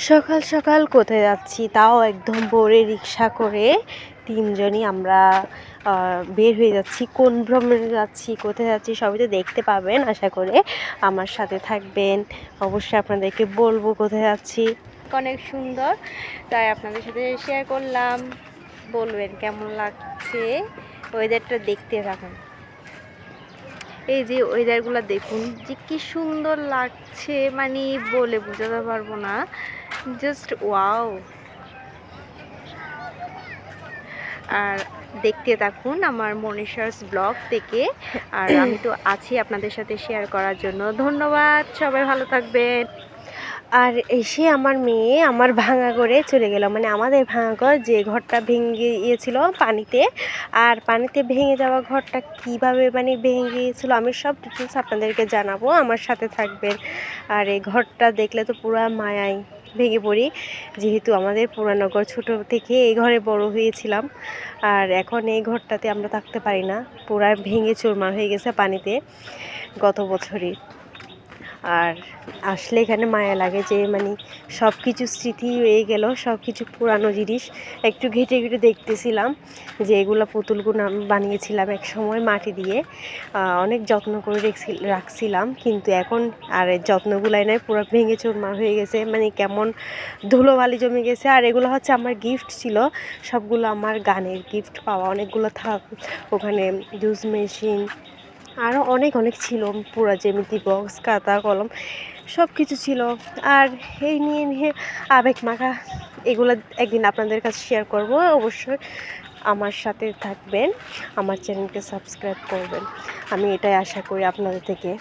সকাল সকাল কোথায় যাচ্ছি, তাও একদম ভোরে রিক্সা করে তিনজনই আমরা বের হয়ে যাচ্ছি। কোন ভ্রমণে যাচ্ছি, কোথায় যাচ্ছি সবই তো দেখতে পাবেন। আশা করে আমার সাথে থাকবেন। অবশ্যই আপনাদেরকে বলবো কোথায় যাচ্ছি। অনেক সুন্দর, তাই আপনাদের সাথে শেয়ার করলাম। বলবেন কেমন লাগছে। ওয়েদারটা দেখতে থাকুন। এই যে ওয়েদারগুলো দেখুন যে কি সুন্দর লাগছে, মানে বলে বোঝাতে পারবো না। Just wow. আর দেখতে থাকুন আমার মনীষাস ব্লগ থেকে। আর আমি তো আছি আপনাদের সাথে শেয়ার করার জন্য। ধন্যবাদ, সবাই ভালো থাকবেন। আর এসে আমার মেয়ে আমার ভাঙা করে চলে গেল, মানে আমাদের ভাঙা ঘর, যে ঘরটা ভেঙে গিয়েছিল পানিতে। আর পানিতে ভেঙে যাওয়া ঘরটা কিভাবে মানে ভেঙে গিয়েছিলো আমি সব ডিটেলস আপনাদেরকে জানাবো, আমার সাথে থাকবেন। আর এই ঘরটা দেখলে তো পুরো মায়ায় ভেঙে পড়ি, যেহেতু আমাদের পুরানো ঘর, ছোটো থেকে এই ঘরে বড় হয়েছিলাম। আর এখন এই ঘরটাতে আমরা থাকতে পারি না, পুরা ভেঙে চুরমার হয়ে গেছে পানিতে গত বছরই। আর আসলে এখানে মায়া লাগে যে মানে সব কিছু স্মৃতি হয়ে গেল, সব কিছু পুরানো জিনিস একটু ঘেটে ঘেটে দেখতেছিলাম যে এগুলো পুতুলগুলো আমি বানিয়েছিলাম এক সময় মাটি দিয়ে, অনেক যত্ন করে রাখছিলাম। কিন্তু এখন আর যত্নগুলাই নাই, পুরো ভেঙে চুরমার হয়ে গেছে, মানে কেমন ধুলোবালি জমে গেছে। আর এগুলো হচ্ছে আমার গিফট ছিল, সবগুলো আমার গানের গিফট পাওয়া, অনেকগুলো থাক ওখানে, জুস মেশিন আরও অনেক অনেক ছিল, পুরো জ্যামিতি বক্স, খাতা কলম সব কিছু ছিল। আর এই নিয়ে আবেগ মাখা এগুলো একদিন আপনাদের কাছে শেয়ার করব। অবশ্যই আমার সাথে থাকবেন, আমার চ্যানেলকে সাবস্ক্রাইব করবেন, আমি এটাই আশা করি আপনাদের থেকে।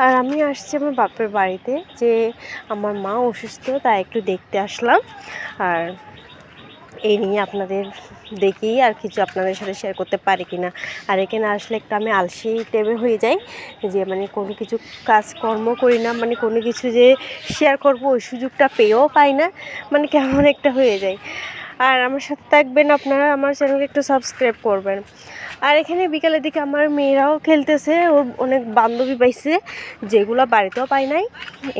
আর আমি আসছি আমার বাপের বাড়িতে, যে আমার মা অসুস্থ, তাই একটু দেখতে আসলাম। আর এই নিয়ে আপনাদের দেখি আর কিছু আপনাদের সাথে শেয়ার করতে পারি কি না। আর এখানে আসলে একটা আমি আলসি টেবে হয়ে যাই, যে মানে কোনো কিছু কাজকর্ম করি না, মানে কোনো কিছু যে শেয়ার করব ওই সুযোগটা পেয়েও পাই না, মানে কেমন একটা হয়ে যায়। আর আমার সাথে থাকবেন আপনারা, আমার চ্যানেলকে একটু সাবস্ক্রাইব করবেন। আর এখানে বিকালের দিকে আমার মেয়েরাও খেলতেছে, ও অনেক বান্ধবী পাইছে যেগুলো বাড়িতেও পায় নাই।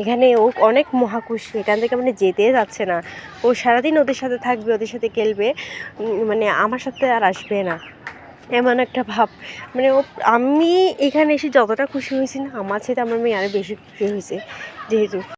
এখানে ও অনেক মহাখুশি, এখান থেকে মানে যেতে যাচ্ছে না। ও সারাদিন ওদের সাথে থাকবে, ওদের সাথে খেলবে, মানে আমার সাথে আর আসবে না, এমন একটা ভাব। মানে ও, আমি এখানে এসে যতটা খুশি হয়েছি না, আমার সাথে আমার মেয়ে আরও বেশি খুশি হয়েছে, যেহেতু